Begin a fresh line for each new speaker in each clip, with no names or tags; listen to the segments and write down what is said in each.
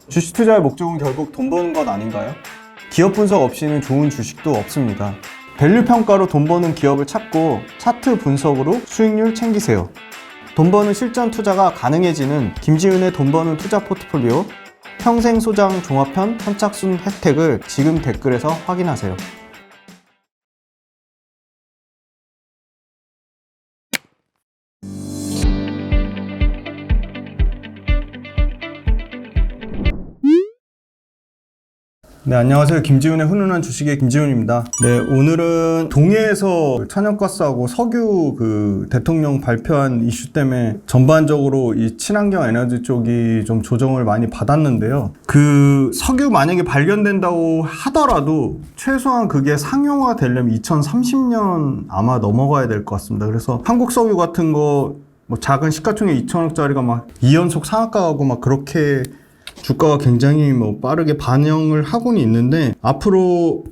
주식 투자의 목적은 결국 돈 버는 것 아닌가요? 기업 분석 없이는 좋은 주식도 없습니다. 밸류 평가로 돈 버는 기업을 찾고 차트 분석으로 수익률 챙기세요. 돈 버는 실전 투자가 가능해지는 김지훈의 돈 버는 투자 포트폴리오 평생 소장 종합편 선착순 혜택을 지금 댓글에서 확인하세요. 네, 안녕하세요. 김지훈의 훈훈한 주식의 김지훈입니다. 네, 오늘은 동해에서 천연가스하고 석유 대통령 발표한 이슈 때문에 전반적으로 이 친환경 에너지 쪽이 좀 조정을 많이 받았는데요. 석유 만약에 발견된다고 하더라도 최소한 그게 상용화 되려면 2030년 아마 넘어가야 될 것 같습니다. 그래서 한국 석유 같은 거 작은 시가총액 2천억짜리가 막 2연속 상한가 가고 막 그렇게 주가가 굉장히 빠르게 반영을 하고는 있는데, 앞으로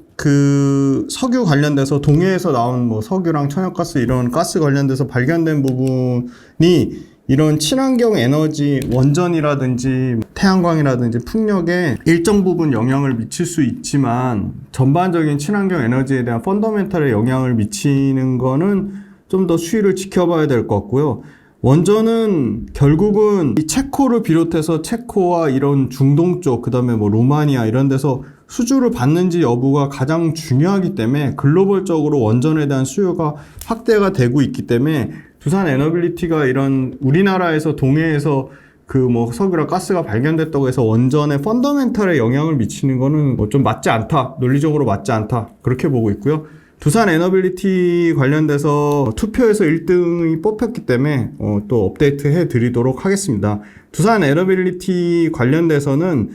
석유 관련돼서 동해에서 나온 석유랑 천연가스 이런 가스 관련돼서 발견된 부분이 이런 친환경 에너지 원전이라든지 태양광이라든지 풍력에 일정 부분 영향을 미칠 수 있지만, 전반적인 친환경 에너지에 대한 펀더멘털에 영향을 미치는 거는 좀 더 수위를 지켜봐야 될 것 같고요. 원전은 결국은 이 체코를 비롯해서 체코와 이런 중동 쪽, 그 다음에 루마니아 이런 데서 수주를 받는지 여부가 가장 중요하기 때문에 글로벌적으로 원전에 대한 수요가 확대가 되고 있기 때문에 두산 에너빌리티가 이런 우리나라에서 동해에서 석유랑 가스가 발견됐다고 해서 원전의 펀더멘털에 영향을 미치는 거는 좀 맞지 않다, 논리적으로 맞지 않다, 그렇게 보고 있고요. 두산 에너빌리티 관련돼서 투표에서 1등이 뽑혔기 때문에 또 업데이트 해드리도록 하겠습니다. 두산 에너빌리티 관련돼서는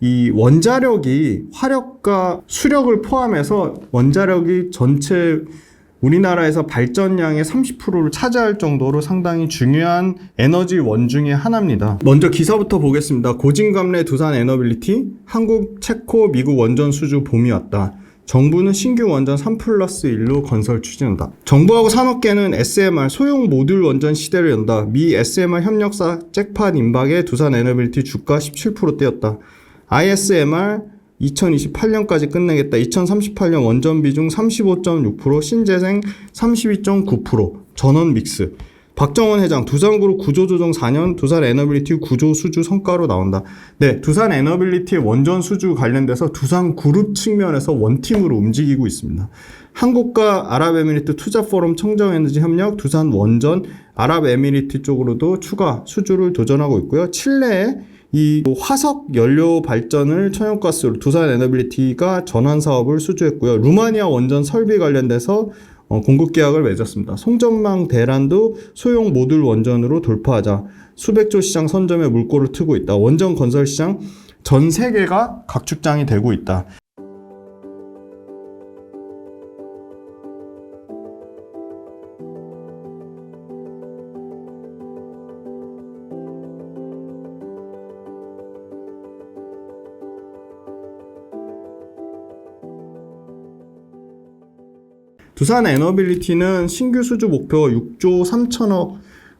이 원자력이 화력과 수력을 포함해서 원자력이 전체 우리나라에서 발전량의 30%를 차지할 정도로 상당히 중요한 에너지 원 중에 하나입니다. 먼저 기사부터 보겠습니다. 고진감래 두산 에너빌리티, 한국, 체코, 미국 원전 수주 봄이 왔다. 정부는 신규 원전 3+1로 건설 추진한다. 정부하고 산업계는 SMR 소형 모듈 원전 시대를 연다. 미 SMR 협력사 잭팟 임박에 두산 에너빌리티 주가 17% 뛰었다. ISMR 2028년까지 끝내겠다. 2038년 원전 비중 35.6%, 신재생 32.9%, 전원 믹스. 박정원 회장, 두산그룹 구조조정 4년 두산 에너빌리티 구조 수주 성과로 나온다. 네, 두산 에너빌리티의 원전 수주 관련돼서 두산그룹 측면에서 원팀으로 움직이고 있습니다. 한국과 아랍에미리트 투자포럼 청정에너지 협력, 두산 원전, 아랍에미리트 쪽으로도 추가 수주를 도전하고 있고요. 칠레에 이 화석 연료 발전을 천연가스로 두산 에너빌리티가 전환 사업을 수주했고요. 루마니아 원전 설비 관련돼서 공급 계약을 맺었습니다. 송전망 대란도 소형 모듈 원전으로 돌파하자 수백조 시장 선점에 물꼬를 트고 있다. 원전 건설 시장 전 세계가 각축장이 되고 있다. 두산 에너빌리티는 신규 수주 목표가 6조 3천억,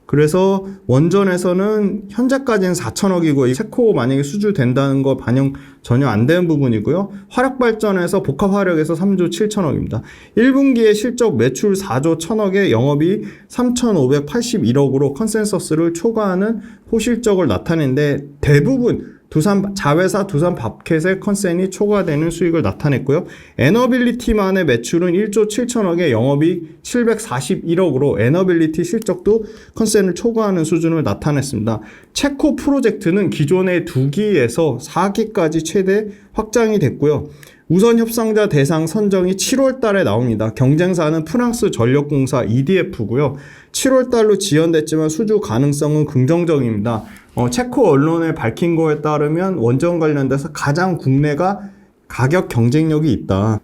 그래서 원전에서는 현재까지는 4천억이고 이 체코 만약에 수주된다는 거 반영 전혀 안 되는 부분이고요. 화력발전에서 복합화력에서 3조 7천억입니다. 1분기에 실적 매출 4조 1천억에 영업이 3,581억으로 컨센서스를 초과하는 호실적을 나타내는데, 대부분 두산 자회사 두산 밥켓의 컨센이 초과되는 수익을 나타냈고요. 에너빌리티만의 매출은 1조 7천억에 영업이 741억으로 에너빌리티 실적도 컨센을 초과하는 수준을 나타냈습니다. 체코 프로젝트는 기존의 2기에서 4기까지 최대 확장이 됐고요. 우선 협상자 대상 선정이 7월 달에 나옵니다. 경쟁사는 프랑스 전력공사 EDF고요. 7월 달로 지연됐지만 수주 가능성은 긍정적입니다. 체코 언론에 밝힌 거에 따르면 원전 관련돼서 가장 국내가 가격 경쟁력이 있다.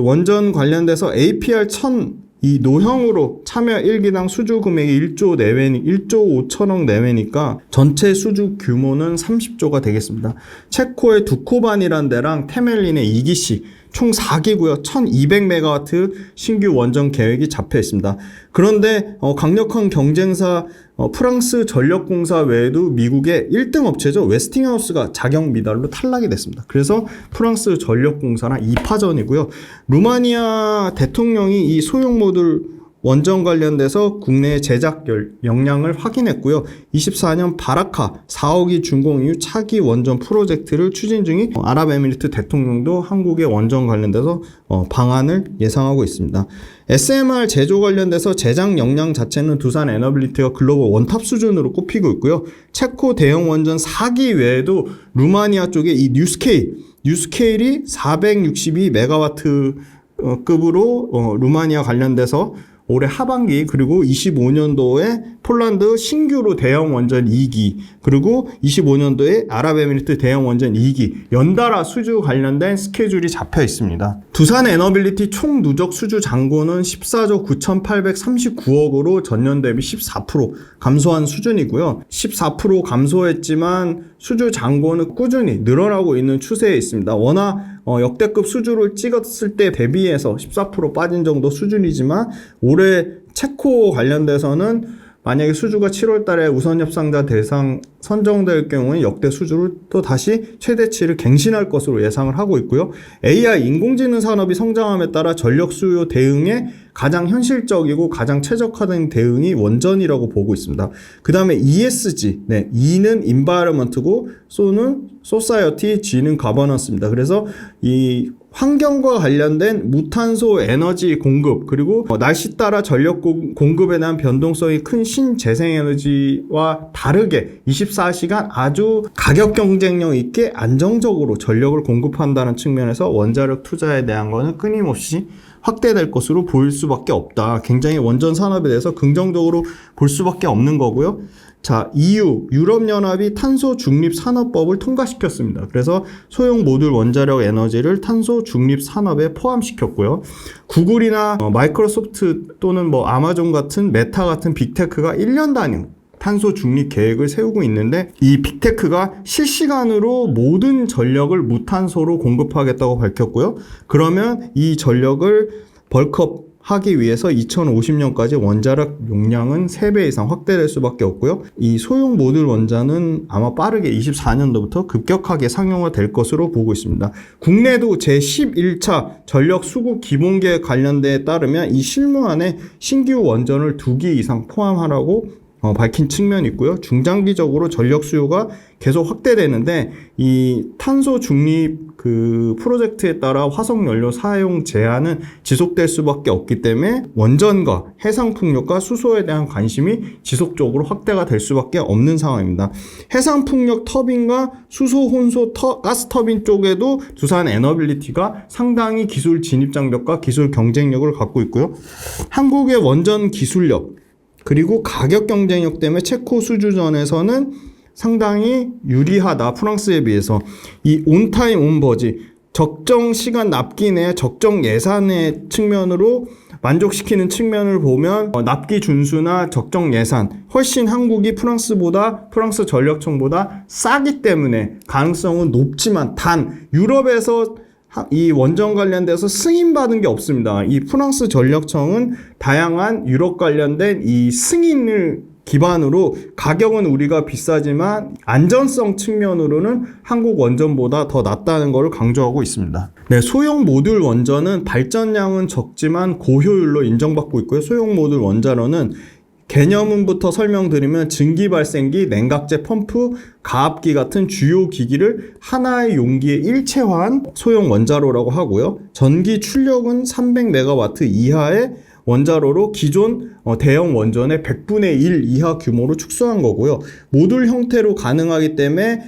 원전 관련돼서 APR 1000 이 노형으로 참여 1기당 수주 금액이 1조 5천억 내외니까 전체 수주 규모는 30조가 되겠습니다. 체코의 두코반이란 데랑 테멜린의 2기씩 총 4기고요. 1200메가와트 신규 원전 계획이 잡혀 있습니다. 그런데 강력한 경쟁사 프랑스 전력공사 외에도 미국의 1등 업체죠. 웨스팅하우스가 자격 미달로 탈락이 됐습니다. 그래서 프랑스 전력공사랑 2파전이고요. 루마니아 대통령이 이 소형 모듈 원전 관련돼서 국내 제작 역량을 확인했고요. 24년 바라카 4억이 준공 이후 차기 원전 프로젝트를 추진 중인 아랍에미리트 대통령도 한국의 원전 관련돼서 방안을 예상하고 있습니다. SMR 제조 관련돼서 제작 역량 자체는 두산 에너빌리티가 글로벌 원탑 수준으로 꼽히고 있고요. 체코 대형 원전 4기 외에도 루마니아 쪽에 이 뉴스케일이 462메가와트 급으로 루마니아 관련돼서 올해 하반기 그리고 25년도에 폴란드 신규로 대형 원전 2기 그리고 25년도에 아랍에미리트 대형 원전 2기 연달아 수주 관련된 스케줄이 잡혀 있습니다. 두산 에너빌리티 총 누적 수주 잔고는 14조 9,839억으로 전년 대비 14% 감소한 수준이고요. 14% 감소했지만 수주 잔고는 꾸준히 늘어나고 있는 추세에 있습니다. 워낙 역대급 수주를 찍었을 때 대비해서 14% 빠진 정도 수준이지만 올해 체코 관련돼서는 만약에 수주가 7월 달에 우선 협상자 대상 선정될 경우에 역대 수주를 또 다시 최대치를 갱신할 것으로 예상을 하고 있고요. AI 인공지능 산업이 성장함에 따라 전력 수요 대응에 가장 현실적이고 가장 최적화된 대응이 원전이라고 보고 있습니다. 그 다음에 ESG, E는 Environment고 So는 Society, G는 Governance입니다. 그래서 이 환경과 관련된 무탄소 에너지 공급 그리고 날씨 따라 전력 공급에 대한 변동성이 큰 신재생에너지와 다르게 24시간 아주 가격 경쟁력 있게 안정적으로 전력을 공급한다는 측면에서 원자력 투자에 대한 거는 끊임없이 확대될 것으로 보일 수밖에 없다. 굉장히 원전 산업에 대해서 긍정적으로 볼 수밖에 없는 거고요. 자, EU, 유럽연합이 탄소 중립 산업법을 통과시켰습니다. 그래서 소형 모듈 원자력 에너지를 탄소 중립 산업에 포함시켰고요. 구글이나 마이크로소프트 또는 아마존 같은 메타 같은 빅테크가 1년 단위 탄소 중립 계획을 세우고 있는데 이 빅테크가 실시간으로 모든 전력을 무탄소로 공급하겠다고 밝혔고요. 그러면 이 전력을 벌크업 하기 위해서 2050년까지 원자력 용량은 3배 이상 확대될 수밖에 없고요. 이 소형 모듈 원전은 아마 빠르게 24년도부터 급격하게 상용화 될 것으로 보고 있습니다. 국내도 제11차 전력 수급 기본계획 관련대에 따르면 이 실무안에 신규 원전을 2기 이상 포함하라고 밝힌 측면이 있고요. 중장기적으로 전력 수요가 계속 확대되는데 이 탄소 중립 프로젝트에 따라 화석 연료 사용 제한은 지속될 수밖에 없기 때문에 원전과 해상 풍력과 수소에 대한 관심이 지속적으로 확대가 될 수밖에 없는 상황입니다. 해상 풍력 터빈과 수소 혼소 가스 터빈 쪽에도 두산 에너빌리티가 상당히 기술 진입 장벽과 기술 경쟁력을 갖고 있고요. 한국의 원전 기술력 그리고 가격 경쟁력 때문에 체코 수주전에서는 상당히 유리하다. 프랑스에 비해서. 이 온타임 온버지 적정 시간 납기 내 적정 예산의 측면으로 만족시키는 측면을 보면 납기 준수나 적정 예산 훨씬 한국이 프랑스 전력청보다 싸기 때문에 가능성은 높지만 단 유럽에서 이 원전 관련돼서 승인받은 게 없습니다. 이 프랑스 전력청은 다양한 유럽 관련된 이 승인을 기반으로 가격은 우리가 비싸지만 안전성 측면으로는 한국 원전보다 더 낫다는 것을 강조하고 있습니다. 네, 소형 모듈 원전은 발전량은 적지만 고효율로 인정받고 있고요. 소형 모듈 원자로는 개념은부터 설명드리면 증기발생기, 냉각제 펌프, 가압기 같은 주요 기기를 하나의 용기에 일체화한 소형 원자로라고 하고요. 전기 출력은 300메가와트 이하의 원자로로 기존 대형 원전의 100분의 1 이하 규모로 축소한 거고요. 모듈 형태로 가능하기 때문에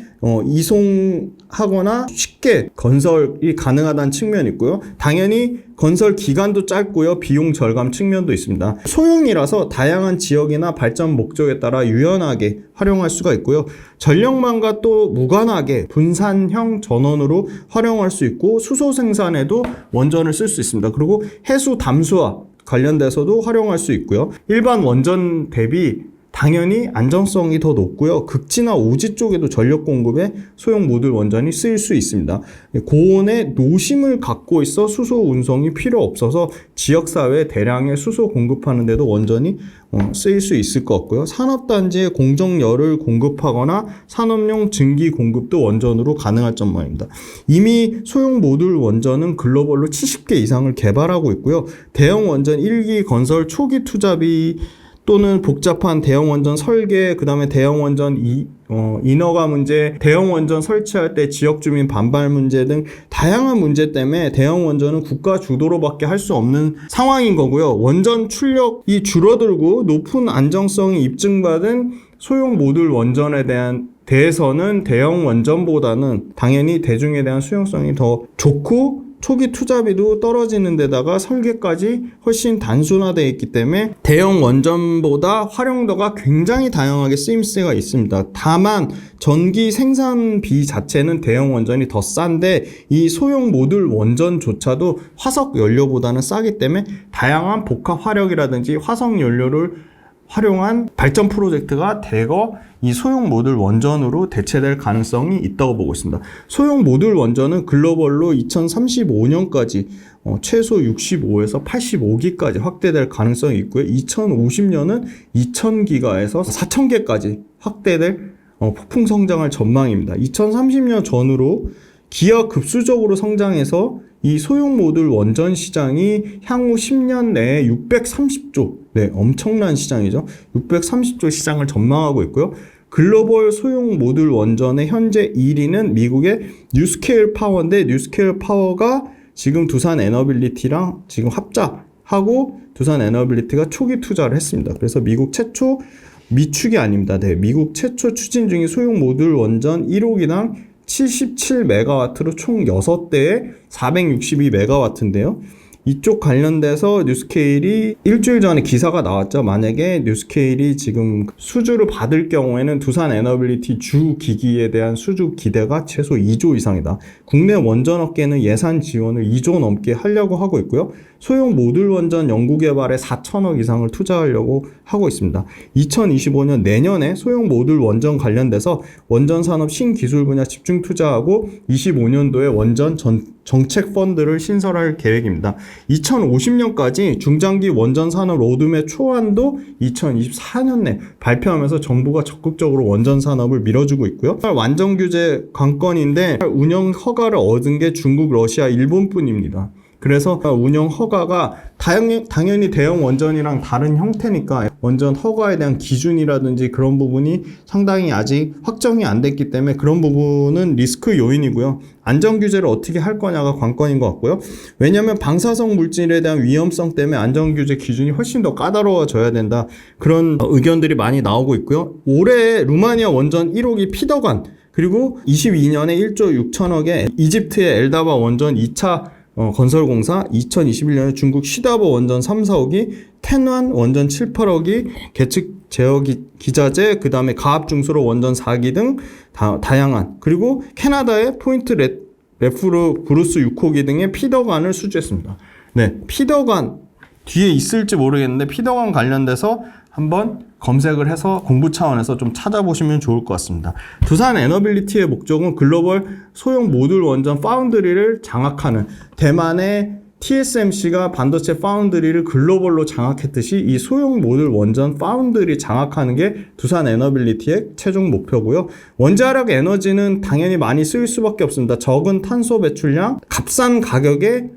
이송하거나 쉽게 건설이 가능하다는 측면이 있고요. 당연히 건설 기간도 짧고요. 비용 절감 측면도 있습니다. 소형이라서 다양한 지역이나 발전 목적에 따라 유연하게 활용할 수가 있고요. 전력망과 또 무관하게 분산형 전원으로 활용할 수 있고 수소 생산에도 원전을 쓸 수 있습니다. 그리고 해수 담수화 관련돼서도 활용할 수 있고요. 일반 원전 대비 당연히 안정성이 더 높고요. 극지나 오지 쪽에도 전력 공급에 소형 모듈 원전이 쓰일 수 있습니다. 고온의 노심을 갖고 있어 수소 운송이 필요 없어서 지역사회에 대량의 수소 공급하는 데도 원전이 쓰일 수 있을 것 같고요. 산업단지에 공정열을 공급하거나 산업용 증기 공급도 원전으로 가능할 전망입니다. 이미 소형 모듈 원전은 글로벌로 70개 이상을 개발하고 있고요. 대형 원전 1기 건설 초기 투자비 또는 복잡한 대형 원전 설계, 그 다음에 대형 원전 인허가 문제, 대형 원전 설치할 때 지역 주민 반발 문제 등 다양한 문제 때문에 대형 원전은 국가 주도로밖에 할 수 없는 상황인 거고요. 원전 출력이 줄어들고 높은 안정성이 입증받은 소형 모듈 원전에 대해서는 대형 원전보다는 당연히 대중에 대한 수용성이 더 좋고 초기 투자비도 떨어지는 데다가 설계까지 훨씬 단순화되어 있기 때문에 대형 원전보다 활용도가 굉장히 다양하게 쓰임새가 있습니다. 다만 전기 생산비 자체는 대형 원전이 더 싼데 이 소형 모듈 원전조차도 화석 연료보다는 싸기 때문에 다양한 복합 화력이라든지 화석 연료를 활용한 발전 프로젝트가 대거 이 소형 모듈 원전으로 대체될 가능성이 있다고 보고 있습니다. 소형 모듈 원전은 글로벌로 2035년까지 최소 65에서 85기까지 확대될 가능성이 있고요. 2050년은 2000기가에서 4000개까지 확대될 폭풍 성장할 전망입니다. 2030년 전후로 기하급수적으로 성장해서 이 소형 모듈 원전 시장이 향후 10년 내에 630조, 엄청난 시장이죠. 630조 시장을 전망하고 있고요. 글로벌 소형 모듈 원전의 현재 1위는 미국의 뉴스케일 파워인데 뉴스케일 파워가 지금 두산 에너빌리티랑 지금 합작하고 두산 에너빌리티가 초기 투자를 했습니다. 그래서 미국 최초 미축이 아닙니다. 미국 최초 추진 중인 소형 모듈 원전 1호기당 77메가와트로 총 6대에 462메가와트인데요. 이쪽 관련돼서 뉴스케일이 일주일 전에 기사가 나왔죠. 만약에 뉴스케일이 지금 수주를 받을 경우에는 두산 에너빌리티 주 기기에 대한 수주 기대가 최소 2조 이상이다. 국내 원전업계는 예산 지원을 2조 넘게 하려고 하고 있고요. 소형 모듈 원전 연구개발에 4천억 이상을 투자하려고 하고 있습니다. 2025년 내년에 소형 모듈 원전 관련돼서 원전 산업 신기술 분야 집중 투자하고 25년도에 원전 정책 펀드를 신설할 계획입니다. 2050년까지 중장기 원전 산업 로드맵 초안도 2024년 내 발표하면서 정부가 적극적으로 원전 산업을 밀어주고 있고요. 완전 규제 관건인데 운영 허가를 얻은 게 중국, 러시아, 일본뿐입니다. 그래서 운영 허가가 당연히 대형 원전이랑 다른 형태니까 원전 허가에 대한 기준이라든지 그런 부분이 상당히 아직 확정이 안 됐기 때문에 그런 부분은 리스크 요인이고요. 안전규제를 어떻게 할 거냐가 관건인 것 같고요. 왜냐하면 방사성 물질에 대한 위험성 때문에 안전규제 기준이 훨씬 더 까다로워져야 된다. 그런 의견들이 많이 나오고 있고요. 올해 루마니아 원전 1호기 피더간 그리고 22년에 1조 6천억에 이집트의 엘다바 원전 2차 건설공사, 2021년에 중국 시다보 원전 3, 4호기, 텐완 원전 7, 8호기, 계측 제어 기자재, 그 다음에 가압중수로 원전 4기 등 다양한, 그리고 캐나다의 포인트 레프루 브루스 6호기 등의 피더간을 수주했습니다. 피더간 뒤에 있을지 모르겠는데 피더간 관련돼서 한번 검색을 해서 공부 차원에서 좀 찾아보시면 좋을 것 같습니다. 두산 에너빌리티의 목적은 글로벌 소형 모듈 원전 파운드리를 장악하는 대만의 TSMC가 반도체 파운드리를 글로벌로 장악했듯이 이 소형 모듈 원전 파운드리 장악하는 게 두산 에너빌리티의 최종 목표고요. 원자력 에너지는 당연히 많이 쓰일 수밖에 없습니다. 적은 탄소 배출량, 값싼 가격에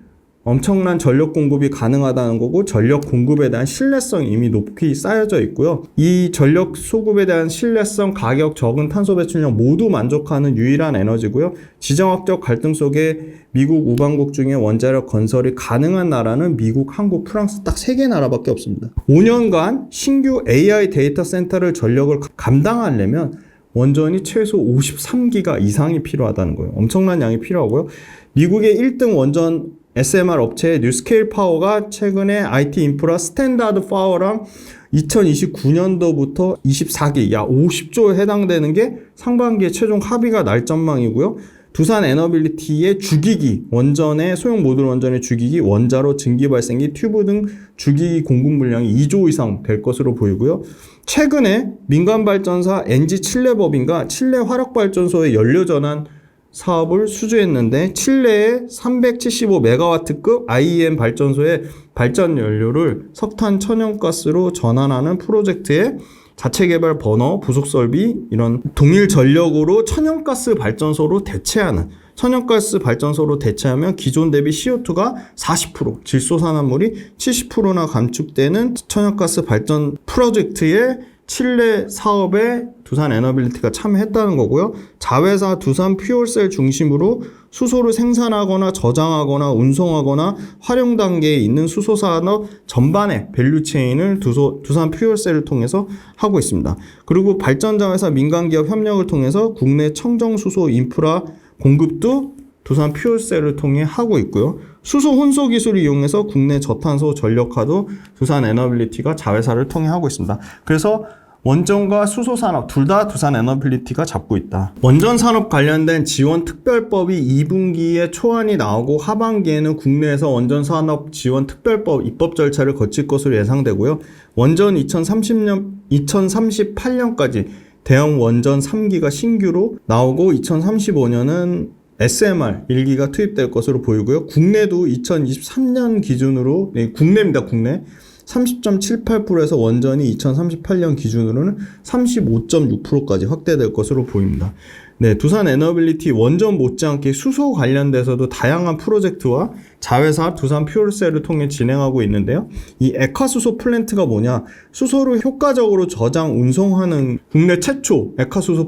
엄청난 전력 공급이 가능하다는 거고 전력 공급에 대한 신뢰성이 이미 높이 쌓여져 있고요. 이 전력 소급에 대한 신뢰성, 가격, 적은 탄소 배출량 모두 만족하는 유일한 에너지고요. 지정학적 갈등 속에 미국 우방국 중에 원자력 건설이 가능한 나라는 미국, 한국, 프랑스 딱 3개 나라밖에 없습니다. 5년간 신규 AI 데이터 센터를 전력을 감당하려면 원전이 최소 53기가 이상이 필요하다는 거예요. 엄청난 양이 필요하고요. 미국의 1등 원전 SMR 업체 뉴스케일 파워가 최근에 IT 인프라 스탠다드 파워랑 2029년도부터 24기, 약 50조에 해당되는 게 상반기에 최종 합의가 날 전망이고요. 두산 에너빌리티의 주기기, 원전의 소형 모듈 원전의 주기기, 원자로, 증기 발생기, 튜브 등 주기기 공급 물량이 2조 이상 될 것으로 보이고요. 최근에 민간 발전사 NG 칠레법인과 칠레 화력발전소의 연료 전환 사업을 수주했는데 칠레의 375메가와트급 IEM 발전소의 발전 연료를 석탄 천연가스로 전환하는 프로젝트에 자체 개발 버너, 부속 설비, 이런 동일 전력으로 천연가스 발전소로 대체하는, 천연가스 발전소로 대체하면 기존 대비 CO2가 40%, 질소산화물이 70%나 감축되는 천연가스 발전 프로젝트의 칠레 사업에 두산 에너빌리티가 참여했다는 거고요. 자회사 두산 퓨얼셀 중심으로 수소를 생산하거나 저장하거나 운송하거나 활용 단계에 있는 수소 산업 전반의 밸류체인을 두산 퓨얼셀을 통해서 하고 있습니다. 그리고 발전자 회사 민간기업 협력을 통해서 국내 청정수소 인프라 공급도 두산 퓨얼셀을 통해 하고 있고요. 수소 혼소 기술을 이용해서 국내 저탄소 전력화도 두산 에너빌리티가 자회사를 통해 하고 있습니다. 그래서 원전과 수소 산업 둘 다 두산 에너빌리티가 잡고 있다. 원전 산업 관련된 지원 특별법이 2분기에 초안이 나오고 하반기에는 국내에서 원전 산업 지원 특별법 입법 절차를 거칠 것으로 예상되고요. 원전 2038년까지 대형 원전 3기가 신규로 나오고 2035년은 SMR 1기가 투입될 것으로 보이고요. 국내도 2023년 기준으로, 국내입니다, 국내. 30.78%에서 원전이 2038년 기준으로는 35.6%까지 확대될 것으로 보입니다. 네, 두산 에너빌리티 원전 못지않게 수소 관련돼서도 다양한 프로젝트와 자회사 두산 퓨얼셀을 통해 진행하고 있는데요. 이 액화수소 플랜트가 뭐냐? 수소를 효과적으로 저장, 운송하는 국내 최초 액화수소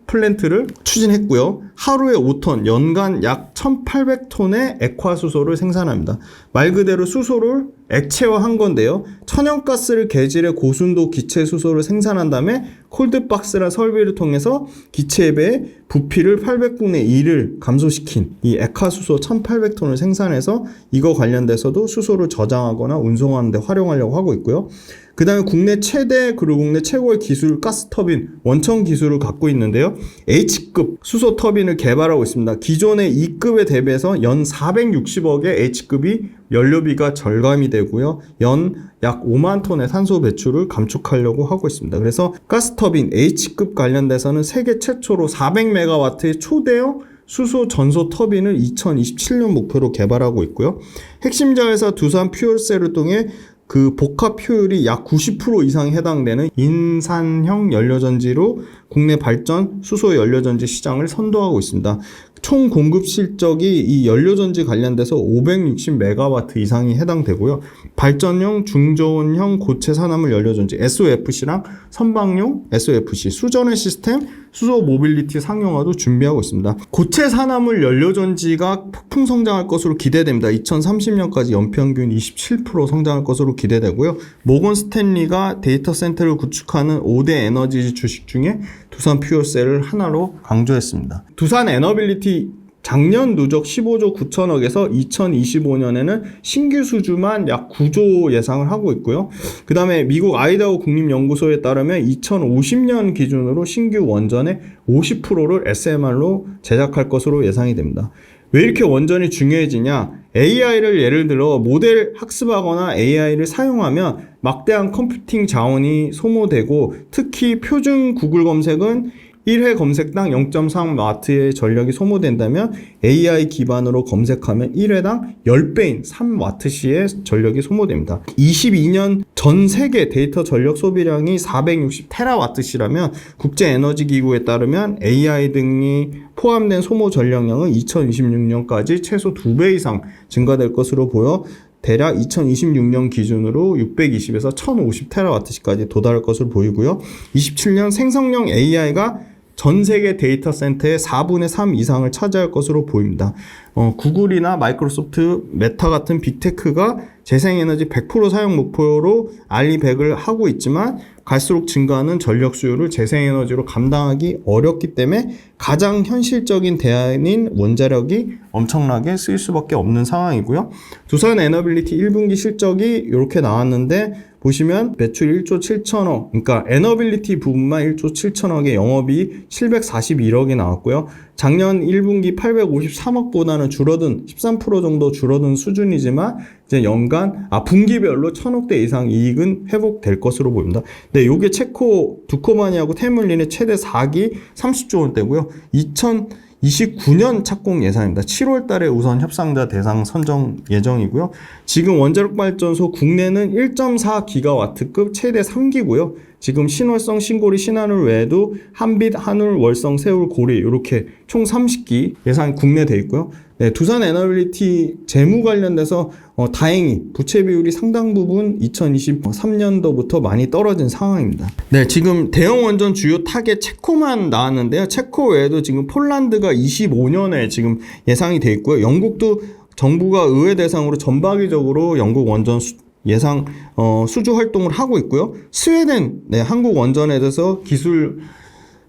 플랜트를 추진했고요. 하루에 5톤, 연간 약 1,800톤의 액화수소를 생산합니다. 말 그대로 수소를 액체화한 건데요. 천연가스를 개질해 고순도 기체 수소를 생산한 다음에 콜드박스란 설비를 통해서 기체에 비해 부피를 800분의 1을 감소시킨 이 액화수소 1,800톤을 생산해서 이거 관련돼서도 수소를 저장하거나 운송하는 데 활용하려고 하고 있고요. 그 다음에 국내 최대 그리고 국내 최고의 기술 가스터빈 원천 기술을 갖고 있는데요. H급 수소 터빈을 개발하고 있습니다. 기존의 2급에 대비해서 연 460억의 H급이 연료비가 절감이 되고요. 연 약 5만 톤의 탄소 배출을 감축하려고 하고 있습니다. 그래서 가스터빈 H급 관련돼서는 세계 최초로 400메가와트의 초대형 수소 전소 터빈을 2027년 목표로 개발하고 있고요. 핵심 자회사 두산 퓨얼셀을 통해 그 복합 효율이 약 90% 이상에 해당되는 인산형 연료전지로 국내 발전 수소 연료전지 시장을 선도하고 있습니다. 총 공급 실적이 이 연료전지 관련돼서 560메가와트 이상이 해당되고요. 발전용 중저온형 고체 산화물 연료전지 SOFC랑 선박용 SOFC 수전의 시스템 수소 모빌리티 상용화도 준비하고 있습니다. 고체 산화물 연료전지가 폭풍 성장할 것으로 기대됩니다. 2030년까지 연평균 27% 성장할 것으로 기대되고요. 모건 스탠리가 데이터 센터를 구축하는 5대 에너지 주식 중에 두산 퓨얼셀을 하나로 강조했습니다. 두산 에너빌리티 작년 누적 15조 9천억에서 2025년에는 신규 수주만 약 9조 예상을 하고 있고요. 그 다음에 미국 아이다호 국립연구소에 따르면 2050년 기준으로 신규 원전의 50%를 SMR로 제작할 것으로 예상이 됩니다. 왜 이렇게 원전이 중요해지냐? AI를 예를 들어 모델 학습하거나 AI를 사용하면 막대한 컴퓨팅 자원이 소모되고 특히 표준 구글 검색은 1회 검색당 0.3W의 전력이 소모된다면 AI 기반으로 검색하면 1회당 10배인 3W시의 전력이 소모됩니다. 22년 전 세계 데이터 전력 소비량이 460TW시라면 국제에너지기구에 따르면 AI 등이 포함된 소모 전력량은 2026년까지 최소 2배 이상 증가될 것으로 보여 대략 2026년 기준으로 620에서 1050TW시까지 도달할 것으로 보이고요. 27년 생성형 AI가 전 세계 데이터 센터의 4분의 3 이상을 차지할 것으로 보입니다. 구글이나 마이크로소프트, 메타 같은 빅테크가 재생에너지 100% 사용 목표로 알리100을 하고 있지만 갈수록 증가하는 전력 수요를 재생에너지로 감당하기 어렵기 때문에 가장 현실적인 대안인 원자력이 엄청나게 쓰일 수밖에 없는 상황이고요. 두산 에너빌리티 1분기 실적이 이렇게 나왔는데 보시면 매출 1조 7천억, 그러니까 에너빌리티 부분만 1조 7천억에 영업이 741억이 나왔고요. 작년 1분기 853억보다는 줄어든 13% 정도 줄어든 수준이지만 이제 분기별로 1,000억대 이상 이익은 회복될 것으로 보입니다. 네, 요게 체코 두코마니하고 태물린의 최대 4기 30조 원대고요. 2029년 착공 예상입니다. 7월 달에 우선 협상자 대상 선정 예정이고요. 지금 원자력 발전소 국내는 1.4기가와트급 최대 3기고요. 지금 신월성, 신고리, 신한울 외에도 한빛, 한울, 월성, 세울, 고리 이렇게 총 30기 예상 국내돼 있고요. 네, 두산 에너빌리티 재무 관련돼서 다행히 부채 비율이 상당 부분 2023년도부터 많이 떨어진 상황입니다. 네, 지금 대형 원전 주요 타겟 체코만 나왔는데요. 체코 외에도 지금 폴란드가 25년에 지금 예상이 돼 있고요. 영국도 정부가 의회 대상으로 전방위적으로 영국 원전 예상 수주 활동을 하고 있고요. 스웨덴, 네, 한국 원전에 대해서 기술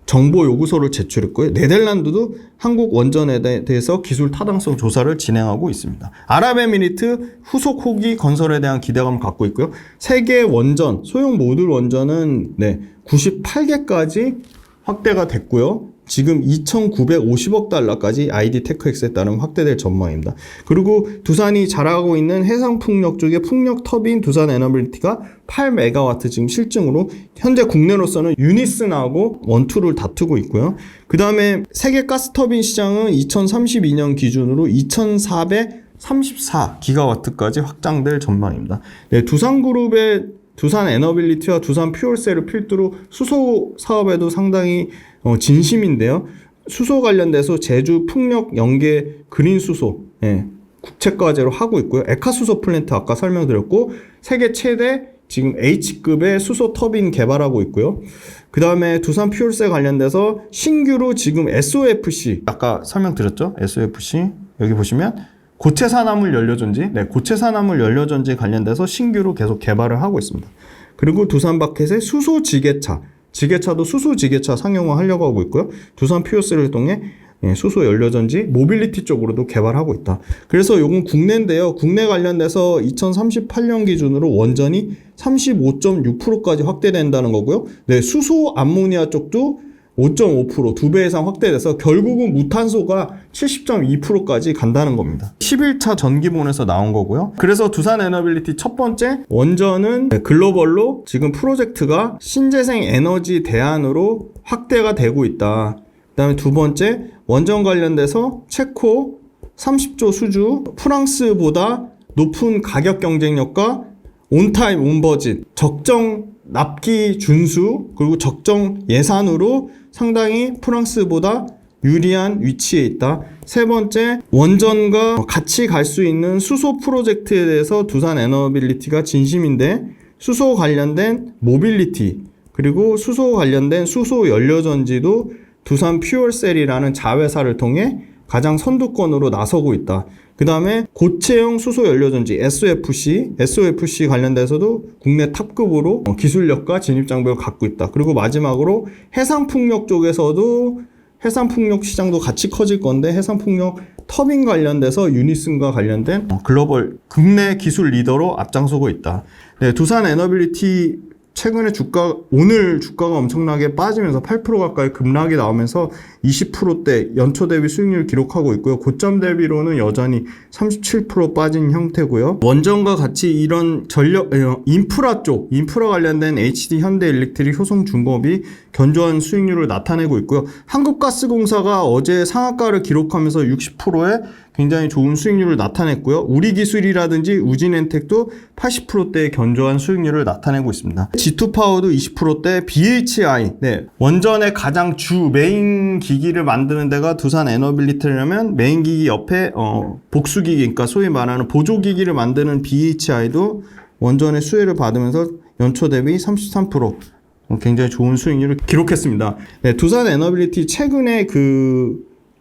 정보 요구서를 제출했고요. 네덜란드도 한국 원전에 대해서 기술 타당성 조사를 진행하고 있습니다. 아랍에미리트 후속 호기 건설에 대한 기대감을 갖고 있고요. 세계 원전, 소형 모듈 원전은 98개까지 확대가 됐고요. 지금 2,950억 달러까지 ID 테크엑스에 따른 확대될 전망입니다. 그리고 두산이 잘하고 있는 해상풍력 쪽의 풍력 터빈 두산 에너빌리티가 8메가와트 지금 실증으로 현재 국내로서는 유니슨하고 원투를 다투고 있고요. 그 다음에 세계 가스터빈 시장은 2032년 기준으로 2,434기가와트까지 확장될 전망입니다. 네, 두산그룹의 두산 에너빌리티와 두산 퓨얼셀을 필두로 수소 사업에도 상당히 진심인데요. 수소 관련돼서 제주 풍력 연계 그린 수소 국책과제로 하고 있고요. 에카수소 플랜트 아까 설명드렸고 세계 최대 지금 H급의 수소 터빈 개발하고 있고요. 그 다음에 두산 퓨얼셀 관련돼서 신규로 지금 SOFC 아까 설명드렸죠. SOFC 여기 보시면 고체 산화물 연료전지, 고체 산화물 연료전지 관련돼서 신규로 계속 개발을 하고 있습니다. 그리고 두산 바켓의 수소 지게차도 수소 지게차 상용화 하려고 하고 있고요. 두산 퓨어셀을 통해 수소 연료전지 모빌리티 쪽으로도 개발하고 있다. 그래서 요건 국내인데요. 국내 관련돼서 2038년 기준으로 원전이 35.6%까지 확대된다는 거고요. 네, 수소 암모니아 쪽도 5.5% 2배 이상 확대돼서 결국은 무탄소가 70.2%까지 간다는 겁니다. 11차 전기본에서 나온 거고요. 그래서 두산 에너빌리티 첫 번째 원전은 글로벌로 지금 프로젝트가 신재생 에너지 대안으로 확대가 되고 있다. 그 다음에 두 번째 원전 관련돼서 체코 30조 수주, 프랑스보다 높은 가격 경쟁력과 온타임 온버짓, 적정 납기 준수, 그리고 적정 예산으로 상당히 프랑스보다 유리한 위치에 있다. 세 번째, 원전과 같이 갈 수 있는 수소 프로젝트에 대해서 두산 에너빌리티가 진심인데 수소 관련된 모빌리티, 그리고 수소 관련된 수소 연료전지도 두산 퓨얼셀이라는 자회사를 통해 가장 선두권으로 나서고 있다. 그 다음에 고체형 수소 연료전지 SOFC 관련돼서도 국내 탑급으로 기술력과 진입장벽을 갖고 있다. 그리고 마지막으로 해상풍력 쪽에서도 해상풍력 시장도 같이 커질 건데 해상풍력 터빈 관련돼서 유니슨과 관련된 글로벌 국내 기술 리더로 앞장서고 있다. 네, 두산 에너빌리티 최근에 오늘 주가가 엄청나게 빠지면서 8% 가까이 급락이 나오면서 20%대 연초 대비 수익률 기록하고 있고요. 고점 대비로는 여전히 37% 빠진 형태고요. 원전과 같이 이런 인프라 관련된 HD 현대일렉트릭 효성중공업이 견조한 수익률을 나타내고 있고요. 한국가스공사가 어제 상한가를 기록하면서 60%의 굉장히 좋은 수익률을 나타냈고요. 우리기술이라든지 우진엔텍도 80%대의 견조한 수익률을 나타내고 있습니다. G2파워도 20%대, BHI, 원전의 가장 메인 기기를 만드는 데가 두산 에너빌리티라면 메인 기기 옆에 복수기기, 그러니까 소위 말하는 보조기기를 만드는 BHI도 원전의 수혜를 받으면서 연초 대비 33% 굉장히 좋은 수익률을 기록했습니다. 네, 두산 에너빌리티 최근에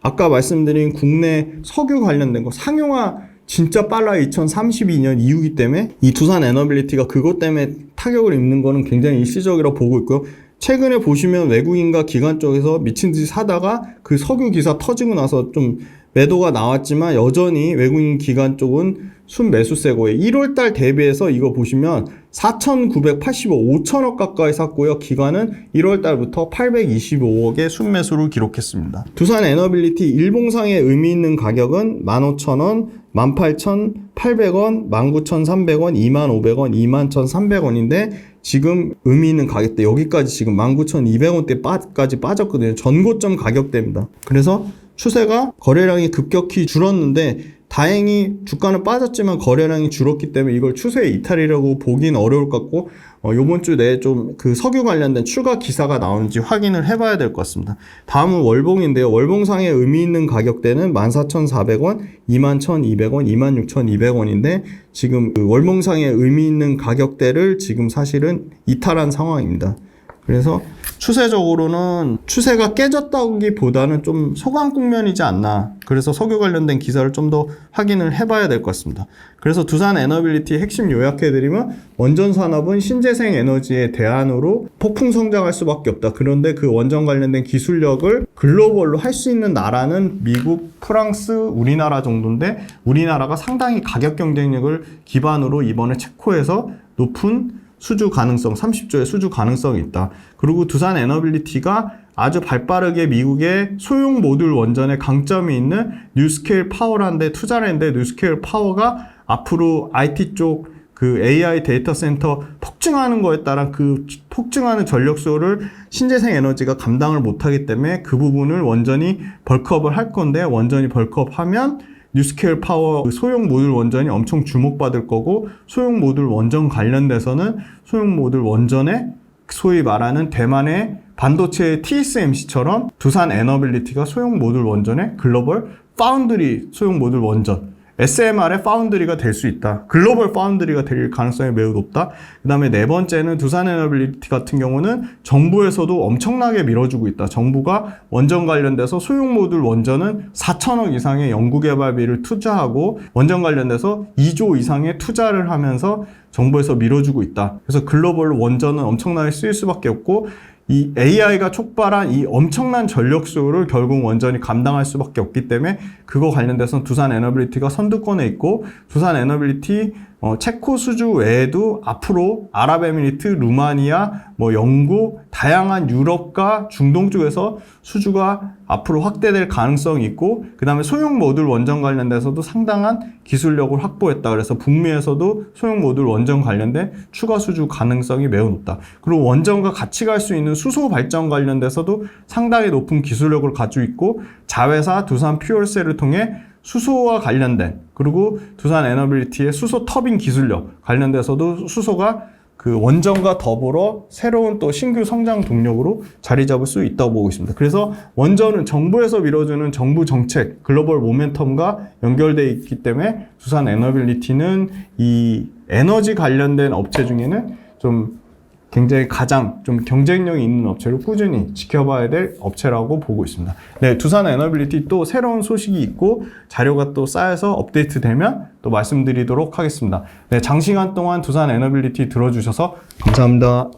아까 말씀드린 국내 석유 관련된 거 상용화 진짜 빨라요. 2032년 이후기 때문에 이 두산 에너빌리티가 그것 때문에 타격을 입는 거는 굉장히 일시적이라고 보고 있고요. 최근에 보시면 외국인과 기관 쪽에서 미친 듯이 사다가 그 석유 기사 터지고 나서 좀 매도가 나왔지만 여전히 외국인 기관 쪽은 순매수세고요. 1월달 대비해서 이거 보시면 4,985, 5천억 가까이 샀고요. 기관은 1월달부터 825억의 순매수를 기록했습니다. 두산 에너빌리티 일봉상의 의미 있는 가격은 15,000원, 18,800원, 19,300원, 25,000원, 21,300원인데 지금 의미 있는 가격대 여기까지 지금 19,200원대까지 빠졌거든요. 전고점 가격대입니다. 그래서 추세가 거래량이 급격히 줄었는데 다행히 주가는 빠졌지만 거래량이 줄었기 때문에 이걸 추세의 이탈이라고 보기는 어려울 것 같고 요번 주 내에 좀 그 석유 관련된 추가 기사가 나오는지 확인을 해봐야 될 것 같습니다. 다음은 월봉인데요. 월봉상의 의미 있는 가격대는 14,400원, 21,200원, 26,200원인데 지금 그 월봉상의 의미 있는 가격대를 지금 사실은 이탈한 상황입니다. 그래서 추세적으로는 추세가 깨졌다기보다는 좀 소강 국면이지 않나. 그래서 석유 관련된 기사를 좀 더 확인을 해봐야 될 것 같습니다. 그래서 두산 에너빌리티 핵심 요약해드리면 원전 산업은 신재생 에너지의 대안으로 폭풍 성장할 수밖에 없다. 그런데 그 원전 관련된 기술력을 글로벌로 할 수 있는 나라는 미국, 프랑스, 우리나라 정도인데 우리나라가 상당히 가격 경쟁력을 기반으로 이번에 체코에서 높은 수주 가능성, 30조의 수주 가능성이 있다. 그리고 두산 에너빌리티가 아주 발빠르게 미국의 소형 모듈 원전에 강점이 있는 뉴스케일 파워라는 데 투자를 했는데 뉴스케일 파워가 앞으로 IT 쪽 그 AI 데이터 센터 폭증하는 거에 따라 그 폭증하는 전력소를 신재생 에너지가 감당을 못하기 때문에 그 부분을 원전이 벌크업을 할 건데 원전이 벌크업하면 뉴스케일 파워 소형 모듈 원전이 엄청 주목받을 거고 소형 모듈 원전 관련돼서는 소형 모듈 원전에 소위 말하는 대만의 반도체 TSMC처럼 두산 에너빌리티가 소형 모듈 원전의 글로벌 파운드리 소형 모듈 원전 SMR의 파운드리가 될 수 있다. 글로벌 파운드리가 될 가능성이 매우 높다. 그 다음에 네 번째는 두산 에너빌리티 같은 경우는 정부에서도 엄청나게 밀어주고 있다. 정부가 원전 관련돼서 소형 모듈 원전은 4천억 이상의 연구개발비를 투자하고 원전 관련돼서 2조 이상의 투자를 하면서 정부에서 밀어주고 있다. 그래서 글로벌 원전은 엄청나게 쓰일 수밖에 없고 이 AI가 촉발한 이 엄청난 전력수를 결국 원전이 감당할 수밖에 없기 때문에 그거 관련돼서 두산 에너빌리티가 선두권에 있고 두산 에너빌리티 체코 수주 외에도 앞으로 아랍에미리트, 루마니아, 영국, 다양한 유럽과 중동 쪽에서 수주가 앞으로 확대될 가능성이 있고 그 다음에 소형 모듈 원전 관련돼서도 상당한 기술력을 확보했다. 그래서 북미에서도 소형 모듈 원전 관련된 추가 수주 가능성이 매우 높다. 그리고 원전과 같이 갈 수 있는 수소 발전 관련돼서도 상당히 높은 기술력을 가지고 있고 자회사 두산 퓨얼셀을 통해 수소와 관련된 그리고 두산 에너빌리티의 수소 터빈 기술력 관련돼서도 수소가 그 원전과 더불어 새로운 또 신규 성장 동력으로 자리 잡을 수 있다고 보고 있습니다. 그래서 원전은 정부에서 밀어주는 정부 정책, 글로벌 모멘텀과 연결되어 있기 때문에 두산 에너빌리티는 이 에너지 관련된 업체 중에는 좀 굉장히 가장 좀 경쟁력이 있는 업체로 꾸준히 지켜봐야 될 업체라고 보고 있습니다. 네, 두산 에너빌리티 또 새로운 소식이 있고 자료가 또 쌓여서 업데이트 되면 또 말씀드리도록 하겠습니다. 네, 장시간 동안 두산 에너빌리티 들어주셔서 감사합니다.